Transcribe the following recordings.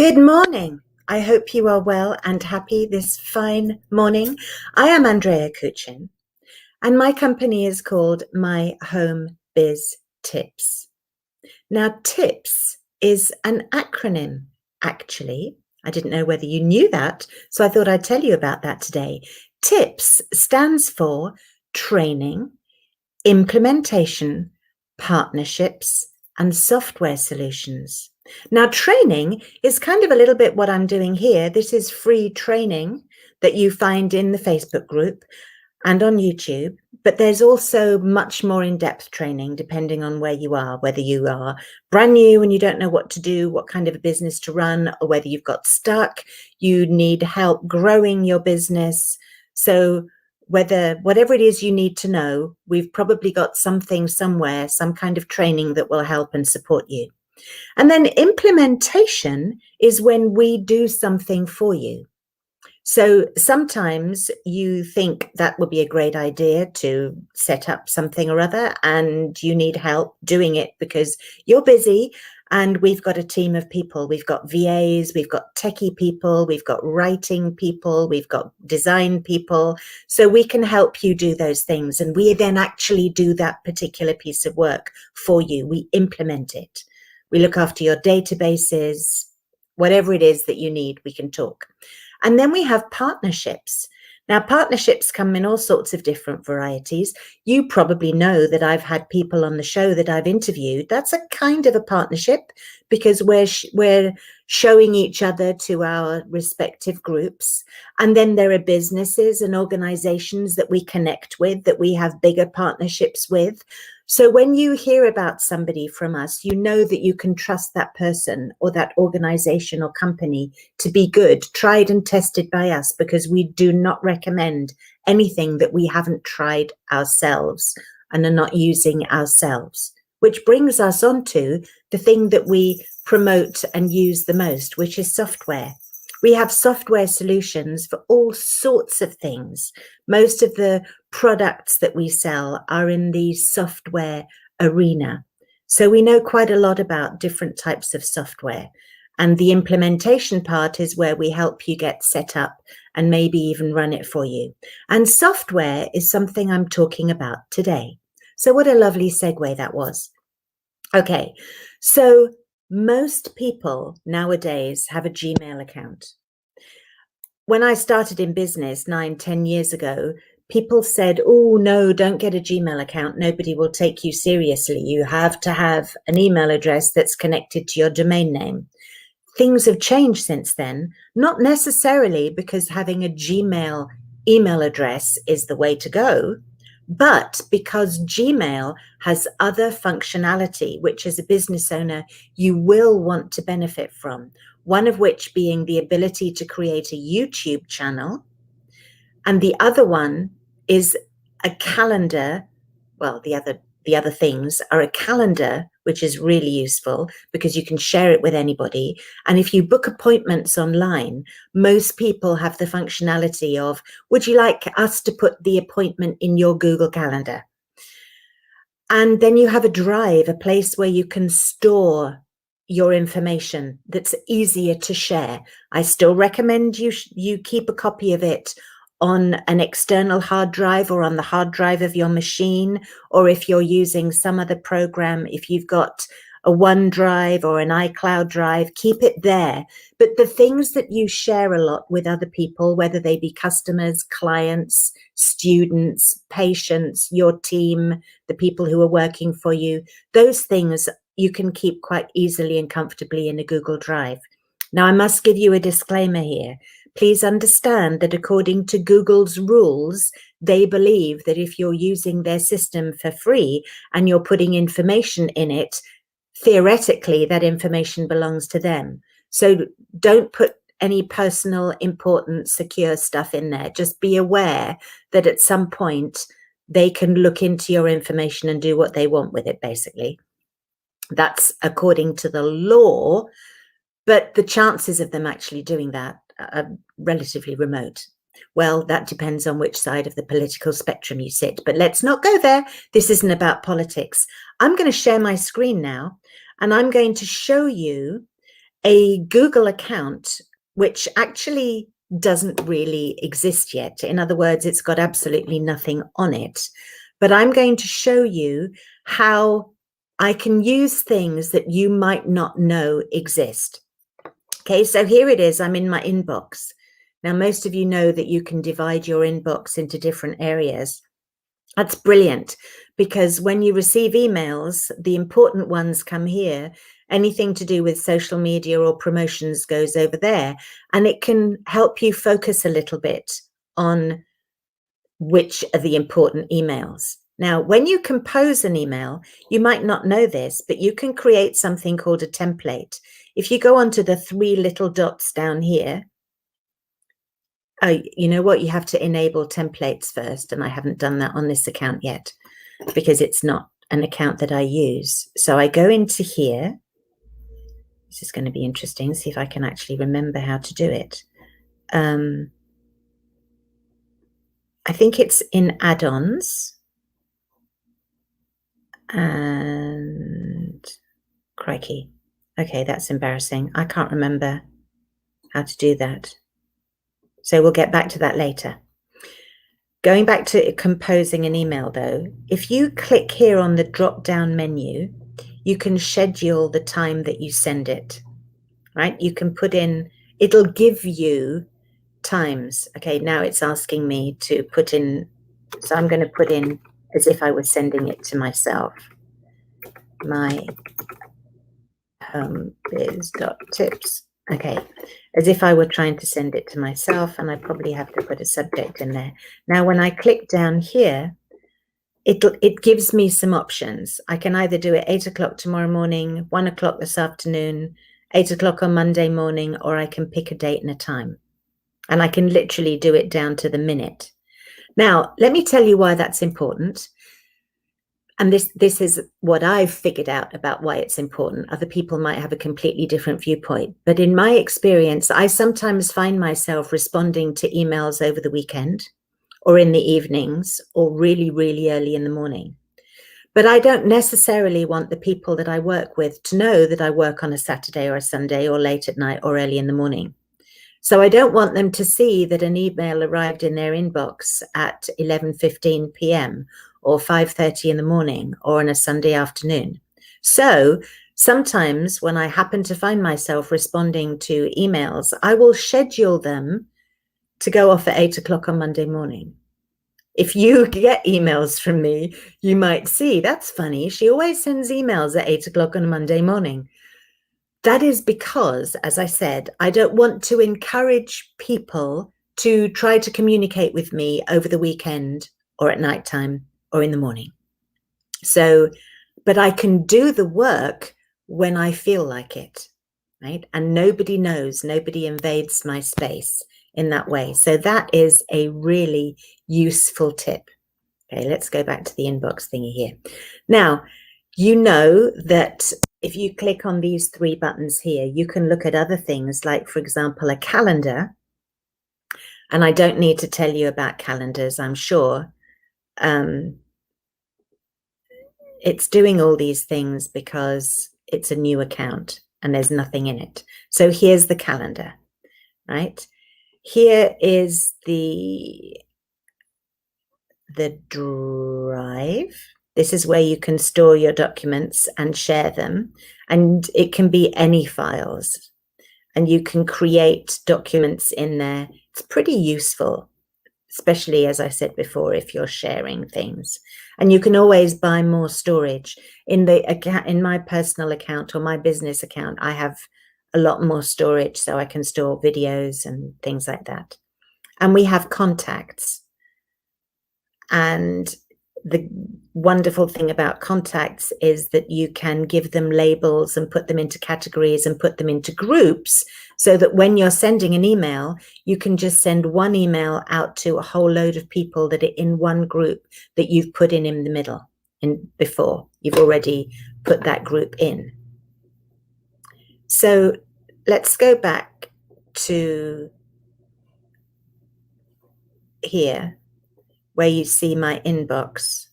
Good morning. I hope you are well and happy this fine morning. I am Andrea Koochin, and my company is called MyHomeBiz.TIPS. Now, TIPS is an acronym, actually. I didn't know whether you knew that, so I thought I'd tell you about that today. TIPS stands for Training, Implementation, Partnerships, and Software Solutions. Now, training is kind of a little bit what I'm doing here. This is free training that you find in the Facebook group and on YouTube, but there's also much more in-depth training depending on where you are, whether you are brand new and you don't know what to do, what kind of a business to run, or whether you've got stuck, you need help growing your business. So whatever it is you need to know, we've probably got something somewhere, some kind of training that will help and support you. And then implementation is when we do something for you. So sometimes you think that would be a great idea to set up something or other, and you need help doing it because you're busy. And we've got a team of people. We've got VAs, we've got techie people, we've got writing people, we've got design people. So we can help you do those things. And we then actually do that particular piece of work for you. We implement it. We look after your databases, whatever it is that you need, we can talk. And then we have partnerships. Now, partnerships come in all sorts of different varieties. You probably know that I've had people on the show that I've interviewed. That's a kind of a partnership because we're showing each other to our respective groups. And then there are businesses and organizations that we connect with, that we have bigger partnerships with. So when you hear about somebody from us, you know that you can trust that person or that organization or company to be good, tried and tested by us, because we do not recommend anything that we haven't tried ourselves and are not using ourselves. Which brings us on to the thing that we promote and use the most, which is software. We have software solutions for all sorts of things. Most of the products that we sell are in the software arena. So we know quite a lot about different types of software. And the implementation part is where we help you get set up and maybe even run it for you. And software is something I'm talking about today. So what a lovely segue that was. Okay, so most people nowadays have a Gmail account. When I started in business 9-10 years ago, people said, oh, no, don't get a Gmail account. Nobody will take you seriously. You have to have an email address that's connected to your domain name. Things have changed since then, not necessarily because having a Gmail email address is the way to go, but because Gmail has other functionality, which as a business owner, you will want to benefit from. One of which being the ability to create a YouTube channel. And the other one is a calendar. Well, the other things are a calendar, which is really useful because you can share it with anybody. And if you book appointments online, most people have the functionality of, would you like us to put the appointment in your Google Calendar? And then you have a drive, a place where you can store your information that's easier to share. I still recommend you keep a copy of it on an external hard drive or on the hard drive of your machine, or if you're using some other program, if you've got a OneDrive or an iCloud drive, keep it there. But the things that you share a lot with other people, whether they be customers, clients, students, patients, your team, the people who are working for you, those things you can keep quite easily and comfortably in a Google Drive. Now, I must give you a disclaimer here. Please understand that according to Google's rules, they believe that if you're using their system for free and you're putting information in it, theoretically, that information belongs to them. So don't put any personal, important, secure stuff in there. Just be aware that at some point they can look into your information and do what they want with it, basically. That's according to the law, but the chances of them actually doing that are relatively remote. Well, that depends on which side of the political spectrum you sit, but let's not go there. This isn't about politics. I'm going to share my screen now, and I'm going to show you a Google account, which actually doesn't really exist yet. In other words, it's got absolutely nothing on it. But I'm going to show you how I can use things that you might not know exist. Okay, so here it is. I'm in my inbox. Now, most of you know that you can divide your inbox into different areas. That's brilliant, because when you receive emails, the important ones come here. Anything to do with social media or promotions goes over there, and it can help you focus a little bit on which are the important emails. Now, when you compose an email, you might not know this, but you can create something called a template. If you go onto the 3 little dots down here, oh, you know what? You have to enable templates first, and I haven't done that on this account yet because it's not an account that I use. So I go into here. This is going to be interesting. See if I can actually remember how to do it. I think it's in add-ons. And crikey. Okay, that's embarrassing. I can't remember how to do that. So we'll get back to that later. Going back to composing an email though, if you click here on the drop-down menu, you can schedule the time that you send it, right? You can put in, it'll give you times. Okay, now it's asking me to put in, so I'm going to put in as if I was sending it to myself. MyHomeBiz.TIPS. Okay, as if I were trying to send it to myself, and I probably have to put a subject in there. Now, when I click down here, it gives me some options. I can either do it 8 o'clock tomorrow morning, 1 o'clock this afternoon, 8 o'clock on Monday morning, or I can pick a date and a time. And I can literally do it down to the minute. Now, let me tell you why that's important. And this is what I've figured out about why it's important. Other people might have a completely different viewpoint. But in my experience, I sometimes find myself responding to emails over the weekend or in the evenings or really, really early in the morning. But I don't necessarily want the people that I work with to know that I work on a Saturday or a Sunday or late at night or early in the morning. So I don't want them to see that an email arrived in their inbox at 11:15 p.m. or 5:30 in the morning or on a Sunday afternoon. So sometimes when I happen to find myself responding to emails, I will schedule them to go off at 8 o'clock on Monday morning. If you get emails from me, you might see, that's funny, she always sends emails at 8 o'clock on a Monday morning. That is because, as I said, I don't want to encourage people to try to communicate with me over the weekend or at nighttime or in the morning. So, but I can do the work when I feel like it, right? And nobody knows, nobody invades my space in that way. So that is a really useful tip. Okay, let's go back to the inbox thingy here. Now, you know that if you click on these 3 buttons here, you can look at other things like, for example, a calendar. And I don't need to tell you about calendars, I'm sure. It's doing all these things because it's a new account and there's nothing in it. So here's the calendar, right? Here is the drive. This is where you can store your documents and share them. And it can be any files. And you can create documents in there. It's pretty useful, especially, as I said before, if you're sharing things. And you can always buy more storage. In my personal account or my business account, I have a lot more storage, so I can store videos and things like that. And we have contacts. And the wonderful thing about contacts is that you can give them labels and put them into categories and put them into groups, so that when you're sending an email, you can just send one email out to a whole load of people that are in one group that you've put in the middle before. You've already put that group in. So let's go back to here, where you see my inbox.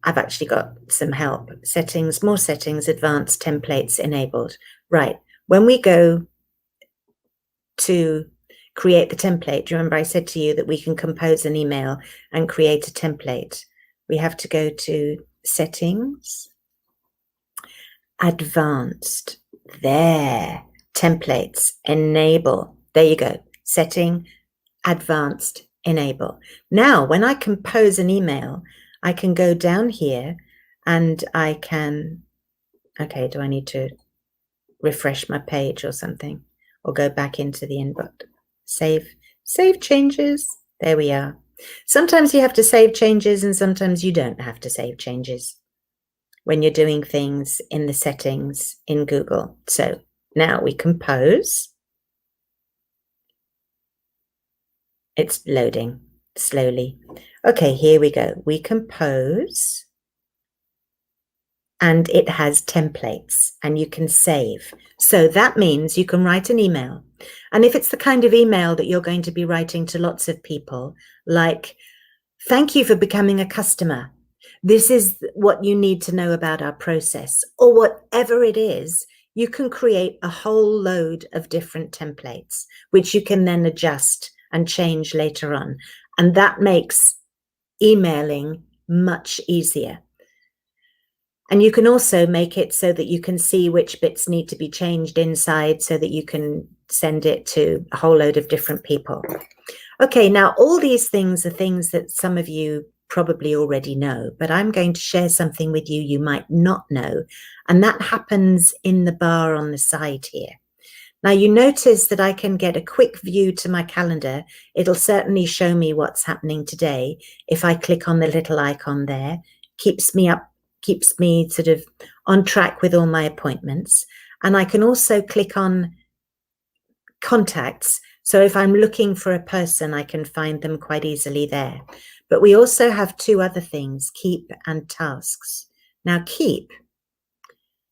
I've actually got some help. Settings, more settings, advanced templates enabled. Right. When we go to create the template, do you remember I said to you that we can compose an email and create a template? We have to go to settings, advanced, there, templates, enable. There you go. Setting, advanced, enable. Now, when I compose an email, I can go down here and I can, okay, do I need to refresh my page or something, or go back into the inbox? Save changes. There we are. Sometimes you have to save changes and sometimes you don't have to save changes when you're doing things in the settings in Google. So now we compose. It's loading slowly. Okay, here we go. We compose. And it has templates and you can save. So that means you can write an email. And if it's the kind of email that you're going to be writing to lots of people, like, thank you for becoming a customer. This is what you need to know about our process, or whatever it is, you can create a whole load of different templates, which you can then adjust and change later on. And that makes emailing much easier. And you can also make it so that you can see which bits need to be changed inside so that you can send it to a whole load of different people. Okay, now all these things are things that some of you probably already know, but I'm going to share something with you you might not know, and that happens in the bar on the side here. Now you notice that I can get a quick view to my calendar. It'll certainly show me what's happening today. If I click on the little icon there, keeps me sort of on track with all my appointments. And I can also click on contacts. So if I'm looking for a person, I can find them quite easily there. But we also have two other things, keep and tasks. Now keep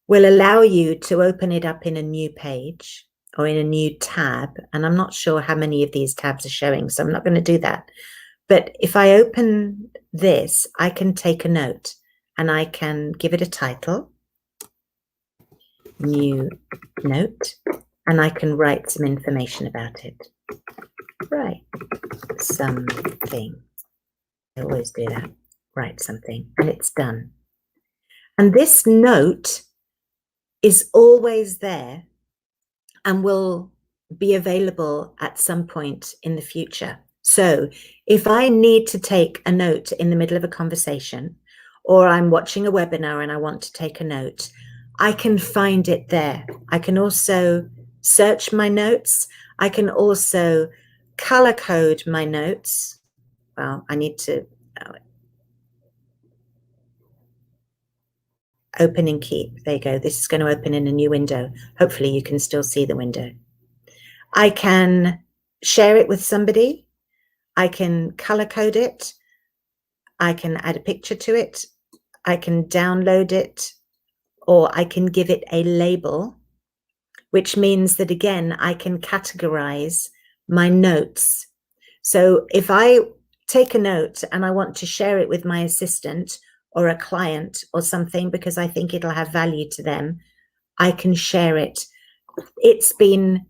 will allow you to open it up in a new page or in a new tab. And I'm not sure how many of these tabs are showing, so I'm not going to do that. But if I open this, I can take a note. And I can give it a title, new note, and I can write some information about it. Write something. I always do that. Write something, and it's done. And this note is always there and will be available at some point in the future. So if I need to take a note in the middle of a conversation, or I'm watching a webinar and I want to take a note, I can find it there. I can also search my notes. I can also color code my notes. Well, I need to open and keep. There you go. This is going to open in a new window. Hopefully you can still see the window. I can share it with somebody. I can color code it. I can add a picture to it. I can download it, or I can give it a label, which means that, again, I can categorize my notes. So if I take a note and I want to share it with my assistant or a client or something because I think it'll have value to them, I can share it. It's been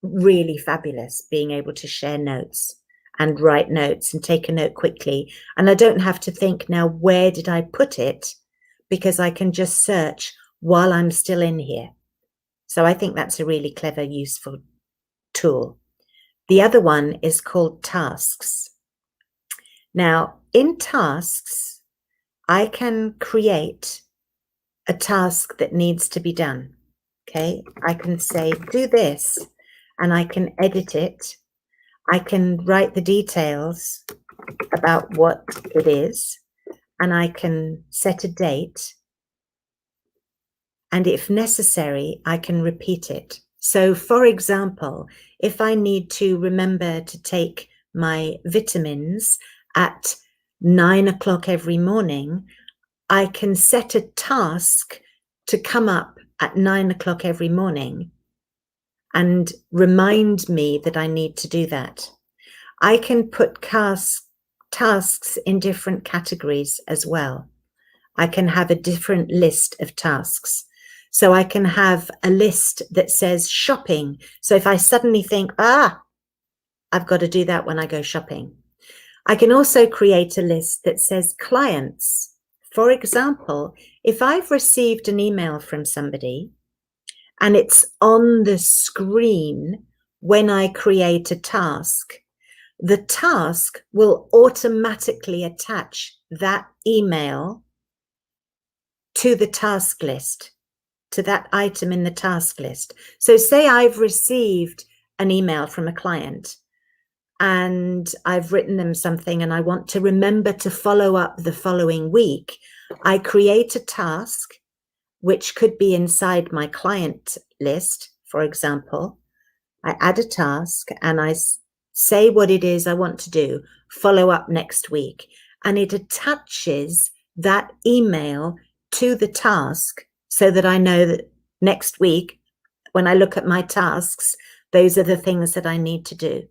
really fabulous being able to share notes and write notes and take a note quickly. And I don't have to think, now, where did I put it? Because I can just search while I'm still in here. So I think that's a really clever, useful tool. The other one is called tasks. Now, in tasks, I can create a task that needs to be done. Okay, I can say, do this, and I can edit it. I can write the details about what it is, and I can set a date. And if necessary, I can repeat it. So, for example, if I need to remember to take my vitamins at 9 o'clock every morning, I can set a task to come up at 9 o'clock every morning and remind me that I need to do that. I can put tasks in different categories as well. I can have a different list of tasks. So I can have a list that says shopping. So if I suddenly think, I've got to do that when I go shopping. I can also create a list that says clients. For example, if I've received an email from somebody and it's on the screen when I create a task, the task will automatically attach that email to the task list, to that item in the task list. So say I've received an email from a client and I've written them something and I want to remember to follow up the following week. I create a task, which could be inside my client list, for example. I add a task and I say what it is I want to do, follow up next week, and it attaches that email to the task so that I know that next week, when I look at my tasks, those are the things that I need to do.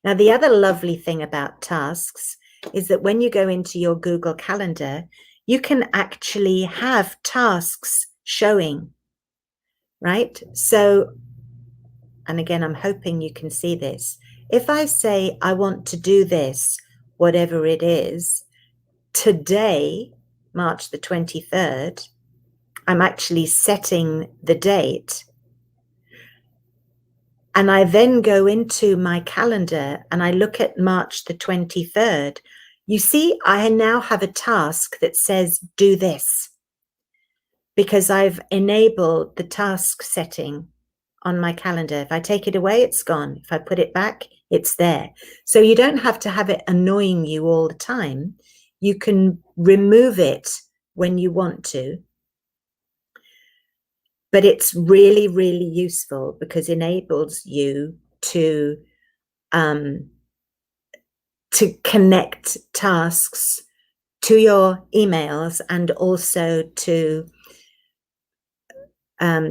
Now, the other lovely thing about tasks is that when you go into your Google Calendar, you can actually have tasks showing, right? So, and again, I'm hoping you can see this. If I say I want to do this, whatever it is, today, March the 23rd, I'm actually setting the date. And I then go into my calendar and I look at March the 23rd. You see, I now have a task that says, do this, because I've enabled the task setting on my calendar. If I take it away, it's gone. If I put it back, it's there. So you don't have to have it annoying you all the time. You can remove it when you want to. But it's really, really useful because it enables you to connect tasks to your emails and also to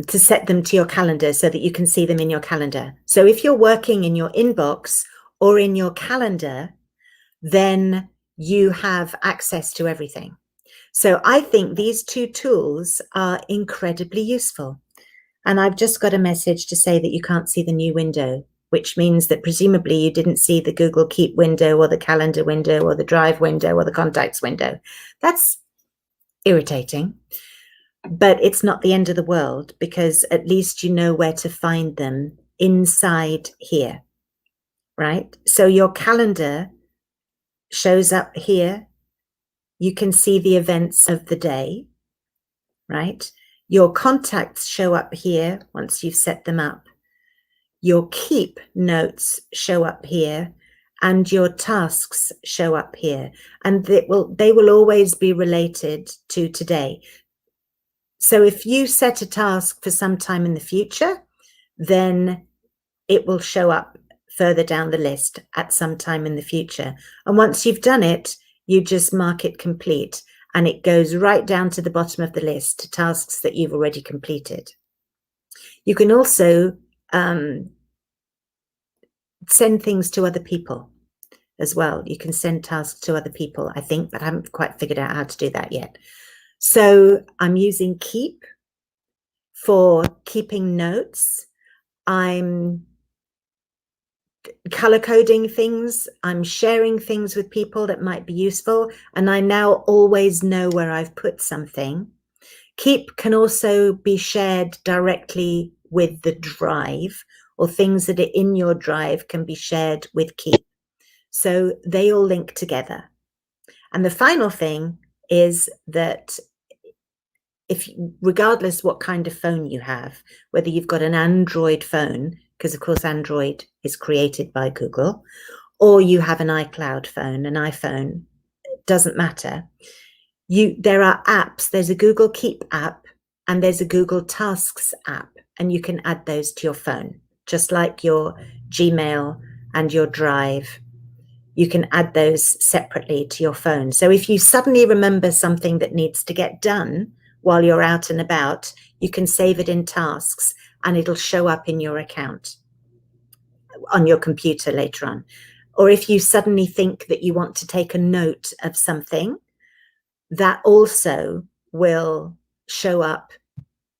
set them to your calendar so that you can see them in your calendar. So if you're working in your inbox or in your calendar, then you have access to everything. So I think these two tools are incredibly useful. And I've just got a message to say that you can't see the new window, which means that presumably you didn't see the Google Keep window or the calendar window or the Drive window or the contacts window. That's irritating, but it's not the end of the world because at least you know where to find them inside here, right? So your calendar shows up here. You can see the events of the day, right? Your contacts show up here once you've set them up. Your keep notes show up here and your tasks show up here. And they will always be related to today. So if you set a task for some time in the future, then it will show up further down the list at some time in the future. And once you've done it, you just mark it complete and it goes right down to the bottom of the list to tasks that you've already completed. You can also send things to other people as well. You can send tasks to other people, I think, but I haven't quite figured out how to do that yet. So I'm using Keep for keeping notes. I'm color coding things. I'm sharing things with people that might be useful. And I now always know where I've put something. Keep can also be shared directly with the Drive, or things that are in your Drive can be shared with Keep. So they all link together. And the final thing is that regardless what kind of phone you have, whether you've got an Android phone, because of course Android is created by Google, or you have an iCloud phone, an iPhone, doesn't matter. There are apps. There's a Google Keep app and there's a Google Tasks app, and you can add those to your phone, just like your Gmail and your Drive. You can add those separately to your phone. So if you suddenly remember something that needs to get done while you're out and about, you can save it in tasks and it'll show up in your account on your computer later on. Or if you suddenly think that you want to take a note of something, that also will show up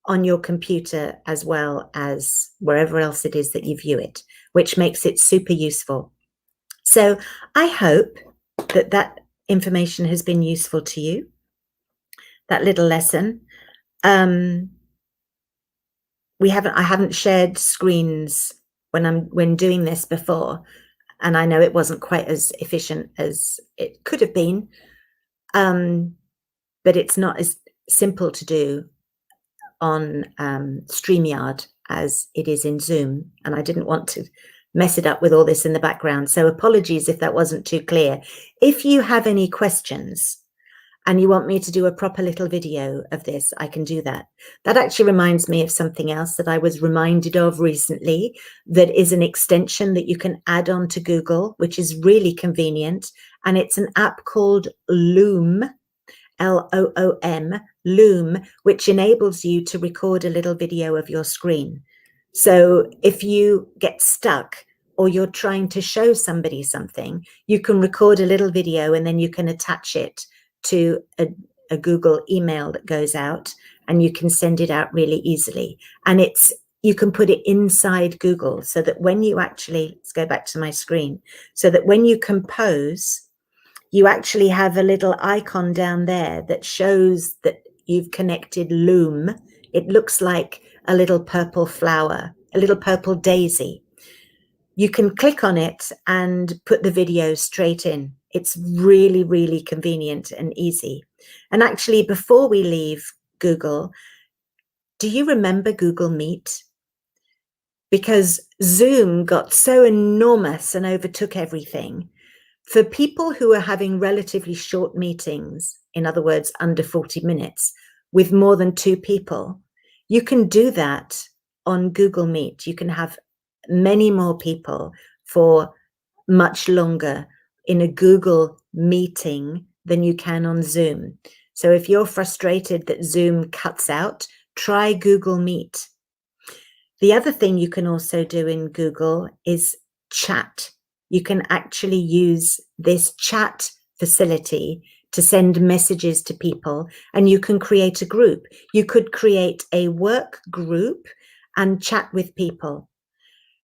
on your computer as well as wherever else it is that you view it, which makes it super useful. So I hope that that information has been useful to you, that little lesson. I haven't shared screens when doing this before, and I know it wasn't quite as efficient as it could have been, but it's not as simple to do on StreamYard as it is in Zoom, and I didn't want to mess it up with all this in the background. So apologies if that wasn't too clear. If you have any questions and you want me to do a proper little video of this, I can do that. That actually reminds me of something else that I was reminded of recently, that is an extension that you can add on to Google, which is really convenient. And it's an app called Loom, Loom, Loom, which enables you to record a little video of your screen. So if you get stuck or you're trying to show somebody something, you can record a little video and then you can attach it to a Google email that goes out, and you can send it out really easily. And you can put it inside Google so that when you actually, let's go back to my screen, so that when you compose, you actually have a little icon down there that shows that you've connected Loom. It looks like a little purple flower, a little purple daisy. You can click on it and put the video straight in. It's really, really convenient and easy. And actually, before we leave Google, do you remember Google Meet? Because Zoom got so enormous and overtook everything. For people who are having relatively short meetings, in other words, under 40 minutes, with more than 2 people, you can do that on Google Meet. You can have many more people for much longer in a Google meeting than you can on Zoom. So if you're frustrated that Zoom cuts out, try Google Meet. The other thing you can also do in Google is chat. You can actually use this chat facility to send messages to people, and you can create a group. You could create a work group and chat with people.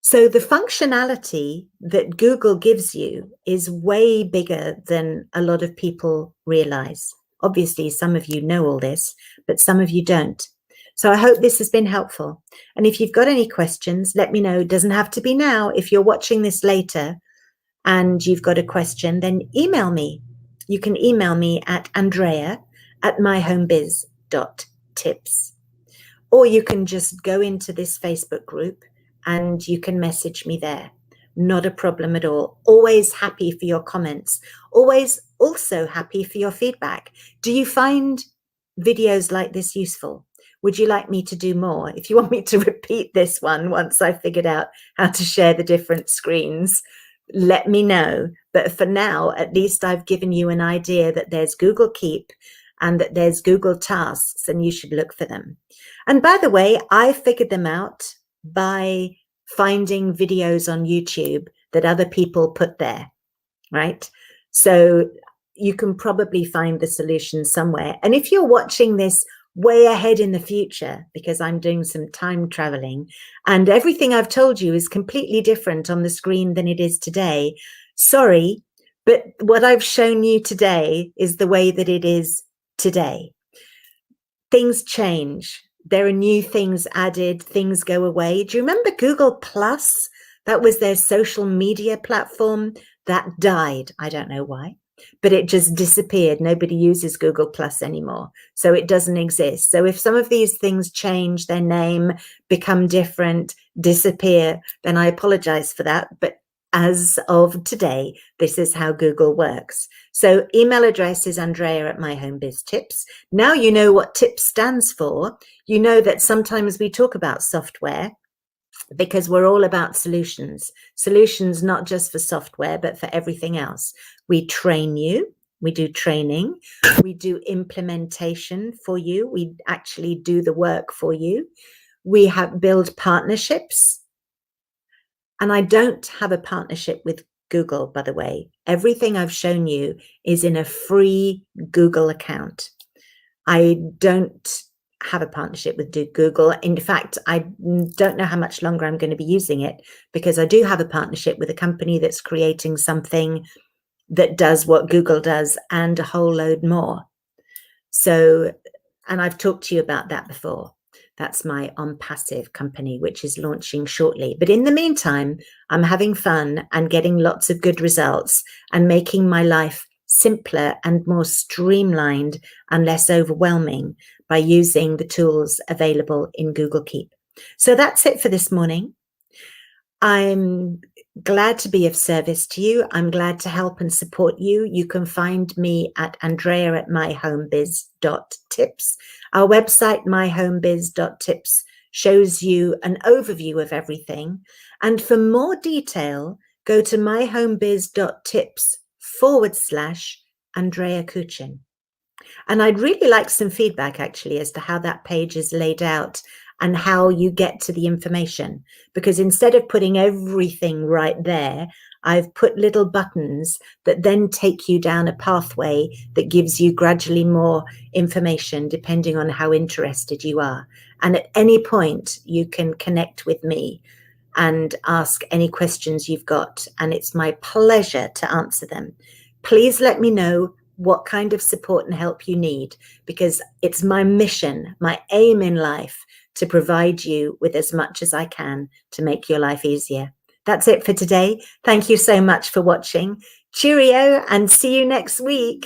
So the functionality that Google gives you is way bigger than a lot of people realize. Obviously, some of you know all this, but some of you don't. So I hope this has been helpful. And if you've got any questions, let me know. It doesn't have to be now. If you're watching this later and you've got a question, then email me. You can email me at Andrea at MyHomeBiz.TIPS. Or you can just go into this Facebook group and you can message me there. Not a problem at all. Always happy for your comments. Always also happy for your feedback. Do you find videos like this useful? Would you like me to do more? If you want me to repeat this one once I've figured out how to share the different screens, let me know. But for now, at least I've given you an idea that there's Google Keep and that there's Google Tasks, and you should look for them. And by the way, I figured them out by finding videos on YouTube that other people put there, right? So you can probably find the solution somewhere. And if you're watching this way ahead in the future, because I'm doing some time traveling and everything I've told you is completely different on the screen than it is today, sorry, but what I've shown you today is the way that it is today. Things change. There are new things added, things go away. Do you remember Google Plus? That was their social media platform that died. I don't know why, but it just disappeared. Nobody uses Google Plus anymore. So it doesn't exist. So if some of these things change their name, become different, disappear, then I apologize for that. But as of today, this is how Google works. So email address is Andrea at MyHomeBiz.TIPS. Now you know what TIPS stands for. You know that sometimes we talk about software because we're all about solutions. Solutions not just for software, but for everything else. We train you. We do training. We do implementation for you. We actually do the work for you. We have build partnerships. And I don't have a partnership with Google, by the way. Everything I've shown you is in a free Google account. I don't have a partnership with Google. In fact, I don't know how much longer I'm going to be using it, because I do have a partnership with a company that's creating something that does what Google does and a whole load more. So, and I've talked to you about that before. That's my OnPassive company, which is launching shortly. But in the meantime, I'm having fun and getting lots of good results and making my life simpler and more streamlined and less overwhelming by using the tools available in Google Keep. So that's it for this morning. I'm glad to be of service to you. I'm glad to help and support you. You can find me at Andrea at MyHomeBiz.TIPS. Our website, MyHomeBiz.TIPS, shows you an overview of everything. And for more detail, go to MyHomeBiz.TIPS/Andrea Koochin. And I'd really like some feedback, actually, as to how that page is laid out and how you get to the information. Because instead of putting everything right there, I've put little buttons that then take you down a pathway that gives you gradually more information depending on how interested you are. And at any point, you can connect with me and ask any questions you've got. And it's my pleasure to answer them. Please let me know what kind of support and help you need, because it's my mission, my aim in life, to provide you with as much as I can to make your life easier. That's it for today. Thank you so much for watching. Cheerio, and see you next week.